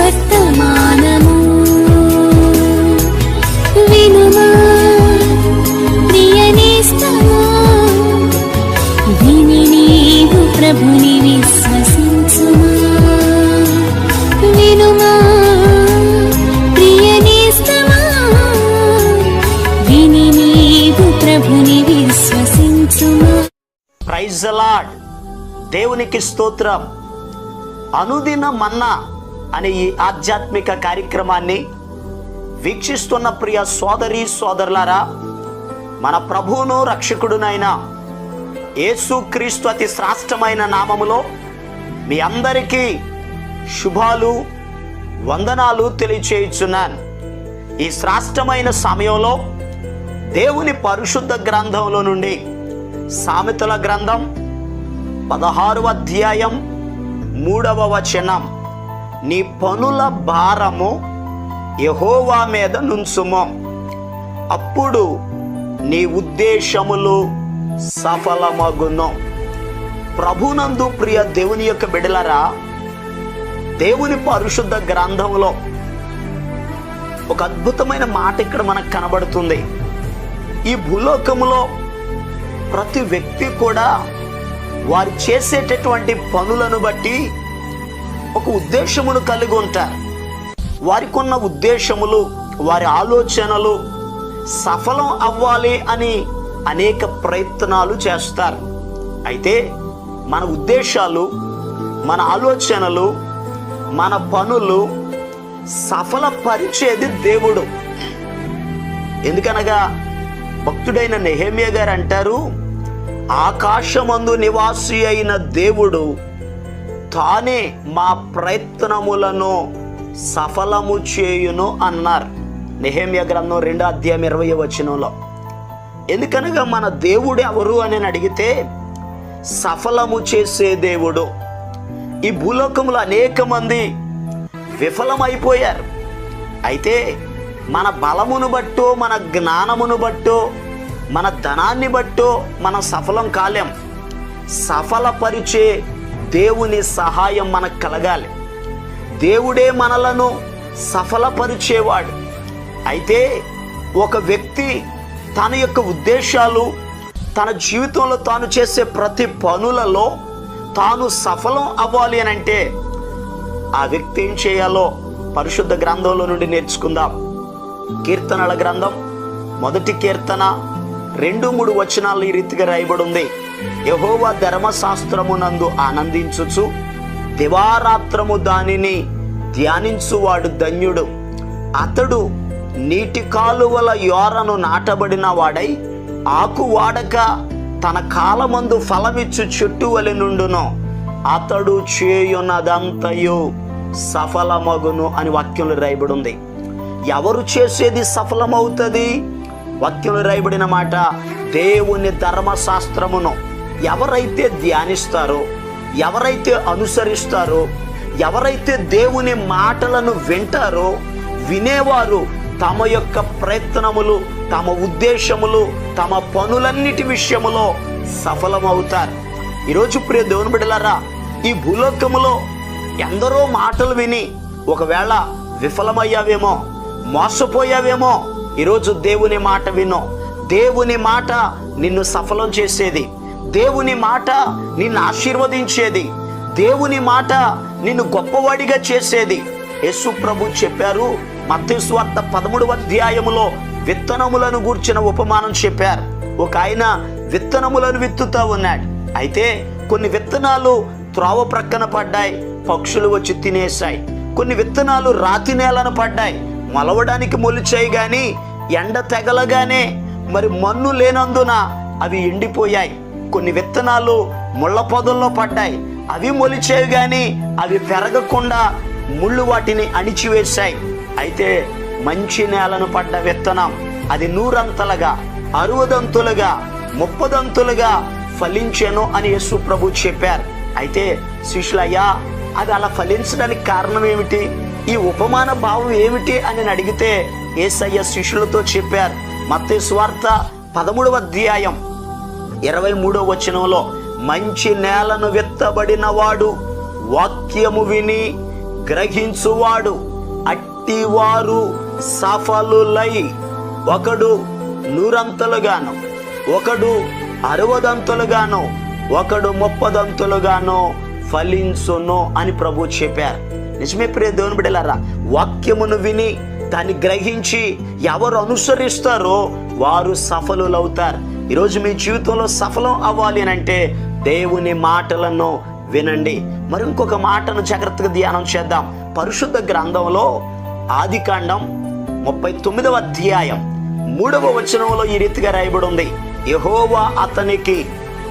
వర్తమానము వినుమా ప్రియనేస్తమా, విని నీవు ప్రభుని విశ్వసించుమా. వినుమా ప్రియనేస్తమా, విని నీవు ప్రభుని విశ్వసించుమా. Praise the lord. దేవునికి స్తోత్రం. అనుదిన మన్నా అనే ఈ ఆధ్యాత్మిక కార్యక్రమాన్ని వీక్షిస్తున్న ప్రియ సోదరి సోదరులారా, మన ప్రభువును రక్షకుడునైన యేసుక్రీస్తు అతి శ్రేష్టమైన నామములో మీ అందరికీ శుభాలు వందనాలు తెలియచేయుచున్నాను. ఈ శ్రేష్టమైన సమయంలో దేవుని పరిశుద్ధ గ్రంథంలో నుండి సామెతల గ్రంథం 16వ అధ్యాయం 3వ వచనం, నీ పనుల భారము యెహోవా మీద నుంచుము, అప్పుడు నీ ఉద్దేశములు సఫలమగును. ప్రభునందు ప్రియ దేవుని యొక్క బిడ్డలారా, దేవుని పరిశుద్ధ గ్రంథంలో ఒక అద్భుతమైన మాట ఇక్కడ మనకు కనబడుతుంది. ఈ భూలోకములో ప్రతి వ్యక్తి కూడా వారు చేసేటటువంటి పనులను బట్టి ఒక ఉద్దేశమును కలిగి ఉంటారు. వారికి ఉన్న ఉద్దేశములు, వారి ఆలోచనలు సఫలం అవ్వాలి అని అనేక ప్రయత్నాలు చేస్తారు. అయితే మన ఉద్దేశాలు, మన ఆలోచనలు, మన పనులు సఫలపరిచేది దేవుడు. ఎందుకనగా భక్తుడైన నెహెమ్యా గారు అంటారు, ఆకాశమందు నివాసి అయిన దేవుడు తానే మా ప్రయత్నములను సఫలము చేయును అన్నారు. నెహెమ్యా గ్రంథం 2వ అధ్యాయం 20వ వచనంలో. ఎందుకనగా మన దేవుడు ఎవరు అని అడిగితే సఫలము చేసే దేవుడు. ఈ భూలోకంలో అనేక మంది విఫలమైపోయారు. అయితే మన బలమును బట్టో, మన జ్ఞానమును బట్టో, మన ధనాన్ని బట్టో మనం సఫలం కాలేం. సఫలపరిచే దేవుని సహాయం మనకు కలగాలి. దేవుడే మనలను సఫలపరిచేవాడు. అయితే ఒక వ్యక్తి తన యొక్క ఉద్దేశాలు, తన జీవితంలో తాను చేసే ప్రతి పనులలో తాను సఫలం అవ్వాలి అని అంటే ఆ వ్యక్తి ఏం చేయాలో పరిశుద్ధ గ్రంథంలో నుండి నేర్చుకుందాం. కీర్తనల గ్రంథం 1వ కీర్తన 2-3 వచనాలు ఈ రీతిగా రాయబడి ఉంది. యెహోవా ధర్మశాస్త్రమునందు ఆనందించుచు దివారాత్రము దానిని ధ్యానించువాడు ధన్యుడు. అతడు నీటి కాలువల యోరను నాటబడిన వాడై ఆకు వాడక తన కాలమందు ఫలమిచ్చు చెట్టు వలె నుండును. అతడు చేయునదంతయు సఫలమగును అని వాక్యంలో రాయబడి ఉంది. ఎవరు చేసేది సఫలమవుతుంది? వాక్యంలో రాయబడిన మాట, దేవుని ధర్మశాస్త్రమును ఎవరైతే ధ్యానిస్తారో, ఎవరైతే అనుసరిస్తారో, ఎవరైతే దేవుని మాటలను వింటారో, వినేవారు తమ యొక్క ప్రయత్నములు, తమ ఉద్దేశములు, తమ పనులన్నిటి విషయములో సఫలమవుతారు. ఈరోజు ప్రియ దేవుని బిడ్డలారా, ఈ భూలోకములో ఎందరో మాటలు విని ఒకవేళ విఫలమయ్యావేమో, మోసపోయావేమో, ఈరోజు దేవుని మాట వినో. దేవుని మాట నిన్ను సఫలం చేసేది, దేవుని మాట నిన్ను ఆశీర్వదించేది, దేవుని మాట నిన్ను గొప్పవాడిగా చేసేది. యేసు ప్రభు చెప్పారు, మత్తయి సువార్త 13వ అధ్యాయములో విత్తనములను గూర్చిన ఉపమానం చెప్పారు. ఒక ఆయన విత్తనములను విత్తుతూ ఉన్నాడు. అయితే కొన్ని విత్తనాలు త్రోవ ప్రక్కన పడ్డాయి, పక్షులు వచ్చి తినేశాయి. కొన్ని విత్తనాలు రాతి నేలను పడ్డాయి, మొలవడానికి మొలిచాయి. కానీ ఎండ తెగలగానే మరి మన్ను లేనందున అవి ఎండిపోయాయి. కొన్ని విత్తనాలు ముళ్ళ పొదల్లో పడ్డాయి, అవి మొలిచాయి. కానీ అవి పెరగకుండా ముళ్ళు వాటిని అణిచివేశాయి. అయితే మంచి నేలను పడ్డ విత్తనం అది 100 60 30 ఫలించెను అని యేసు ప్రభు చెప్పారు. అయితే శిష్యులయ్యా, అది అలా ఫలించడానికి కారణం ఏమిటి, ఈ ఉపమాన భావం ఏమిటి అని అడిగితే యేసయ్య శిష్యులతో చెప్పారు. మత్తయి సువార్త 13వ అధ్యాయం 23వ వచనంలో, మంచి నేలను విత్తబడిన వాడు వాక్యము విని గ్రహించువాడు అట్టివారు సఫలులై ఒకడు 100 ఒకడు 60 ఒకడు 30 ఫలించును అని ప్రభు చెప్పారు. నిజమే ప్రియ దేవుని బిడ్డలారా, వాక్యమును విని దాన్ని గ్రహించి ఎవరు అనుసరిస్తారో వారు సఫలులవుతారు. ఈరోజు మీ జీవితంలో సఫలం అవ్వాలి అని అంటే దేవుని మాటలను వినండి. మరి ఇంకొక మాటను జాగ్రత్తగా ధ్యానం చేద్దాం. పరిశుద్ధ గ్రంథంలో ఆదికాండం 39వ అధ్యాయం 3వ వచనంలో ఈ రీతిగా రాయబడి ఉంది, యెహోవా అతనికి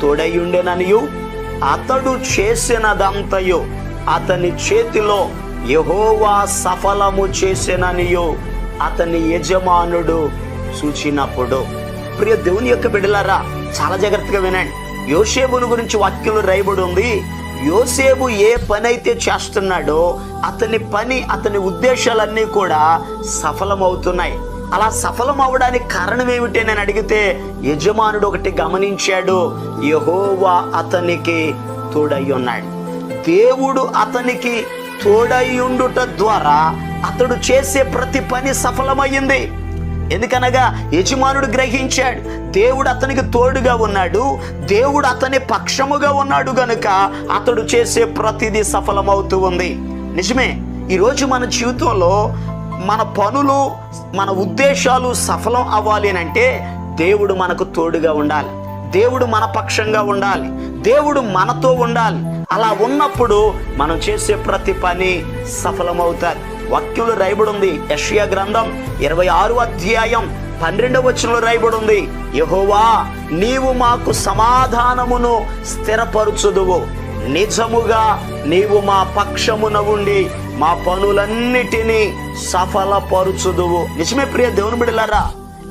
తోడయుండెననియు అతడు చేసినదంతయు అతని చేతిలో యెహోవా సఫలము చేసెననియు అతని యజమానుడు చూచినప్పుడు. ప్రియ దేవుని యొక్క బిడ్డలారా, చాలా జాగ్రత్తగా వినండి. యోసేపును గురించి వాక్యంలో రాయబడి ఉంది, యోసేపు ఏ పని అయితే చేస్తున్నాడో అతని పని, అతని ఉద్దేశాలన్నీ కూడా సఫలమవుతున్నాయి. అలా సఫలం అవడానికి కారణం ఏమిటి అని అడిగితే యజమానుడు ఒకటి గమనించాడు, యెహోవా అతనికి తోడై ఉన్నాడు. దేవుడు అతనికి తోడైయుండుట ద్వారా అతడు చేసే ప్రతి పని సఫలమయ్యింది. ఎందుకనగా యజమానుడు గ్రహించాడు, దేవుడు అతనికి తోడుగా ఉన్నాడు, దేవుడు అతని పక్షముగా ఉన్నాడు గనుక అతడు చేసే ప్రతిదీ సఫలమవుతూ ఉంది. నిజమే, ఈరోజు మన జీవితంలో మన పనులు, మన ఉద్దేశాలు సఫలం అవ్వాలి అని అంటే దేవుడు మనకు తోడుగా ఉండాలి, దేవుడు మన పక్షంగా ఉండాలి, దేవుడు మనతో ఉండాలి. అలా ఉన్నప్పుడు మనం చేసే ప్రతి పని సఫలమవుతారు. వాక్యంలో రాయబడి ఉంది, యెషయా గ్రంథం 26వ అధ్యాయం 12వ వచనంలో రాయబడి ఉంది, యెహోవా నీవు మాకు సమాధానమును స్థిరపరచుదువు, నిజముగా నీవు మా పక్షమున ఉండి మా పనులన్నిటినీ సఫలపరచుదువు. నిజమే ప్రియ దేవుని బిడ్డలారా,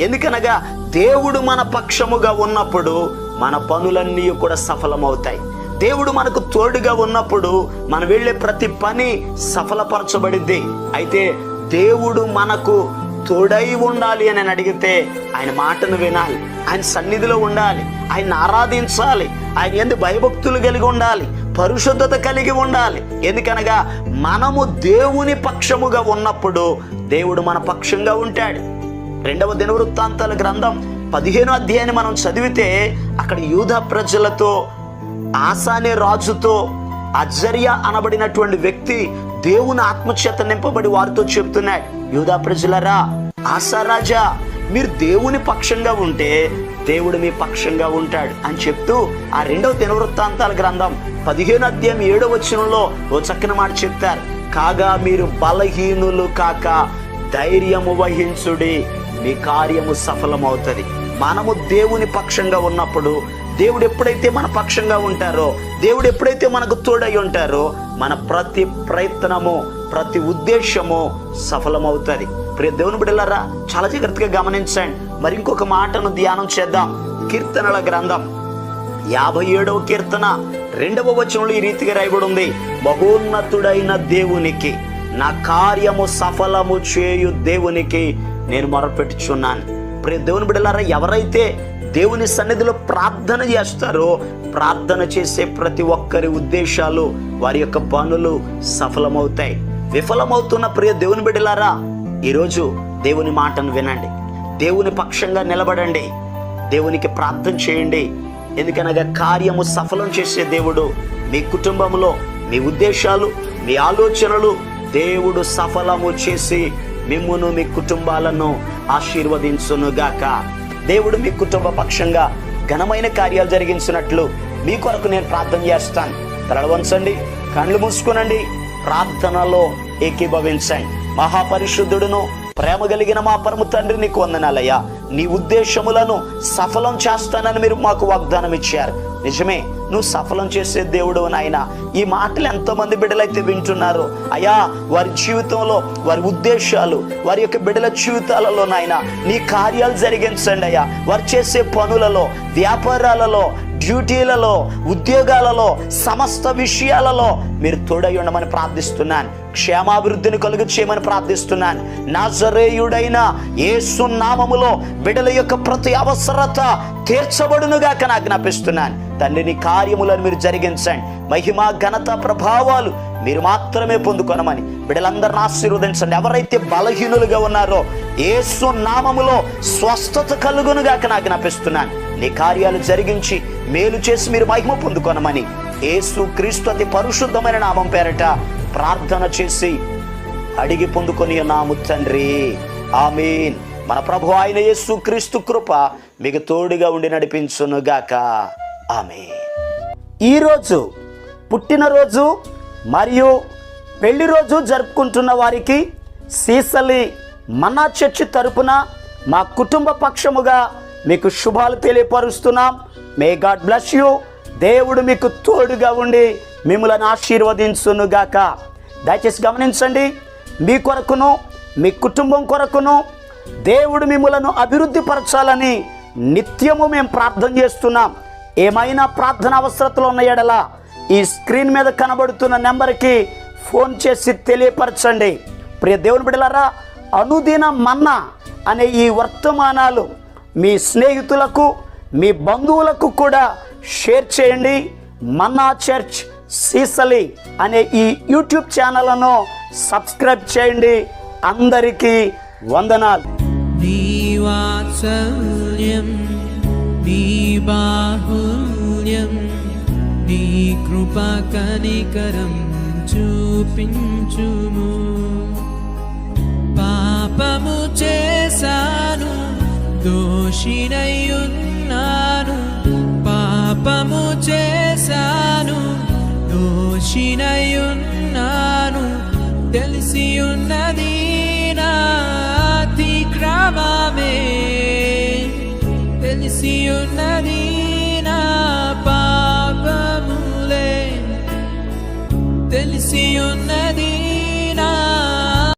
ఎందుకనగా దేవుడు మన పక్షముగా ఉన్నప్పుడు మన పనులన్నీ కూడా సఫలమవుతాయి. దేవుడు మనకు తోడుగా ఉన్నప్పుడు మనం వెళ్ళే ప్రతి పని సఫలపరచబడిద్ది. అయితే దేవుడు మనకు తోడై ఉండాలి అని అడిగితే ఆయన మాటను వినాలి, ఆయన సన్నిధిలో ఉండాలి, ఆయన ఆరాధించాలి, ఆయన యందు భయభక్తులు కలిగి ఉండాలి, పరిశుద్ధత కలిగి ఉండాలి. ఎందుకనగా మనము దేవుని పక్షముగా ఉన్నప్పుడు దేవుడు మన పక్షంగా ఉంటాడు. 2వ దినవృత్తాంతాల గ్రంథం 15వ అధ్యాయాన్ని మనం చదివితే అక్కడ యూదా ప్రజలతో, ఆసా అనే రాజుతో, అజర్యా అనబడినటువంటి వ్యక్తి దేవుని ఆత్మచేత నింపబడి వారితో చెప్తున్నాడు, యూదా ప్రజలరా, ఆసా రాజా మీరు దేవుని పక్షంగా ఉంటే దేవుడు మీ పక్షంగా ఉంటాడు అని చెప్తూ ఆ 2వ దినవృత్తాంతాల గ్రంథం 15వ అధ్యాయం 7వ వచనంలో ఓ చక్కని మాట చెప్తారు, కాగా మీరు బలహీనులు కాక ధైర్యము వహించుడి, మీ కార్యము సఫలమవుతుంది. మనము దేవుని పక్షంగా ఉన్నప్పుడు, దేవుడు ఎప్పుడైతే మన పక్షంగా ఉంటారో, దేవుడు ఎప్పుడైతే మనకు తోడై ఉంటారో మన ప్రతి ప్రయత్నము, ప్రతి ఉద్దేశము సఫలమవుతుంది. ప్రియ దేవుని బిడ్డలారా, చాలా జాగ్రత్తగా గమనించండి. మరి ఇంకొక మాటను ధ్యానం చేద్దాం. కీర్తనల గ్రంథం 57వ కీర్తన 2వ వచనంలో ఈ రీతిగా రాయబడి ఉంది, మహోన్నతుడైన దేవునికి, నా కార్యము సఫలము చేయు దేవునికి నేను మొరపెట్టుచున్నాను. ప్రియ దేవుని బిడ్డలారా, ఎవరైతే దేవుని సన్నిధిలో ప్రార్థన చేస్తారో ప్రార్థన చేసే ప్రతి ఒక్కరి ఉద్దేశాలు, వారి యొక్క పనులు సఫలమవుతాయి. విఫలమవుతున్న ప్రియ దేవుని బిడ్డలారా, ఈరోజు దేవుని మాటను వినండి, దేవుని పక్షంగా నిలబడండి, దేవునికి ప్రార్థన చేయండి. ఎందుకనగా కార్యము సఫలం చేసే దేవుడు మీ కుటుంబంలో మీ ఉద్దేశాలు, మీ ఆలోచనలు దేవుడు సఫలము చేసి మిమ్మును, మీ కుటుంబాలను ఆశీర్వదించునుగాక. దేవుడు మీ కుటుంబ పక్షంగా ఘనమైన కార్యాలు జరిగించినట్లు మీ కొరకు నేను ప్రార్థన చేస్తాను. తలలు వంచండి, కళ్ళు మూసుకునండి, ప్రార్థనలో ఏకీభవించండి. మహాపరిశుద్ధుడును ప్రేమ కలిగిన మా పరమ తండ్రి, నీకు వందనాలయ్యా. నీ ఉద్దేశములను సఫలం చేస్తానని మీరు మాకు వాగ్దానం ఇచ్చారు. నిజమే, నువ్వు సఫలం చేసే దేవుడు నాయన. ఈ మాటలు ఎంతోమంది బిడ్డలైతే వింటున్నారు అయ్యా, వారి జీవితంలో, వారి ఉద్దేశాలు, వారి యొక్క బిడ్డల జీవితాలలో నాయన నీ కార్యాలు జరిగించండి అయ్యా. వారు చేసే పనులలో, వ్యాపారాలలో, డ్యూటీలలో, ఉద్యోగాలలో, సమస్త విషయాలలో మీరు తోడై ఉండమని ప్రార్థిస్తున్నాను. క్షేమాభివృద్ధిని కలుగు చేయమని ప్రార్థిస్తున్నాను. నాజరేయుడైన యేసు నామములో బిడ్డల యొక్క ప్రతి అవసరత తీర్చబడునుగాక ఆజ్ఞాపిస్తున్నాను. తండ్రి, నీ కార్యములను మీరు జరిగించండి. మహిమ, ఘనత, ప్రభావాలు మీరు మాత్రమే పొందుకొనమని బిడ్డలందరిని ఆశీర్వదించండి. ఎవరైతే బలహీనులుగా ఉన్నారో యేసు నామములో స్వస్థత కలుగునుగాక ఆజ్ఞాపిస్తున్నాను. నీ కార్యాలు జరిగించి మేలు చేసి మీరు మహిమ పొందుకొనమని యేసు క్రీస్తు అతి పరిశుద్ధమైన నామం పేరట ప్రార్థన చేసి అడిగి పొందుకొని ఉన్నాము తండ్రి, ఆమేన్. మన ప్రభు అయిన యేసు క్రీస్తు కృప మీకు తోడుగా ఉండి నడిపించునుగాక, ఆమేన్. ఈరోజు పుట్టినరోజు మరియు పెళ్లి రోజు జరుపుకుంటున్న వారికి సీసలి మన్నా చర్చి తరపున మా కుటుంబ పక్షముగా మీకు శుభాలు తెలియపరుస్తున్నాం. May God bless you. దేవుడు మీకు తోడుగా ఉండి మిమ్మల్ని ఆశీర్వదించునుగాక. దయచేసి గమనించండి, మీ కొరకును మీ కుటుంబం కొరకును దేవుడు మిమ్మలను అభివృద్ధి పరచాలని నిత్యము మేము ప్రార్థన చేస్తున్నాం. ఏమైనా ప్రార్థన అవసరతలు ఉన్న ఎడల ఈ స్క్రీన్ మీద కనబడుతున్న నెంబర్కి ఫోన్ చేసి తెలియపరచండి. ప్రియ దేవుని బిడ్డలారా, అనుదిన మన్నా అనే ఈ వర్తమానాలు మీ స్నేహితులకు, మీ బంధువులకు కూడా షేర్ చేయండి. మన్నా చర్చ్ సీసలి అనే ఈ యూట్యూబ్ ఛానల్ను సబ్స్క్రైబ్ చేయండి. అందరికీ వందనాలు. నీ వాత్సల్యం, నీ బాహుల్యం, నీ కృపా కనికరం చూపించుము. పాపము చేశాను, దోషినయ్యున్నాను. పాపము చేశాను, దోషినయ్యున్నాను. తెలిసియున్నది నా అతిక్రమమే, తెలిసియున్నది నా పాపములే, తెలిసియున్నది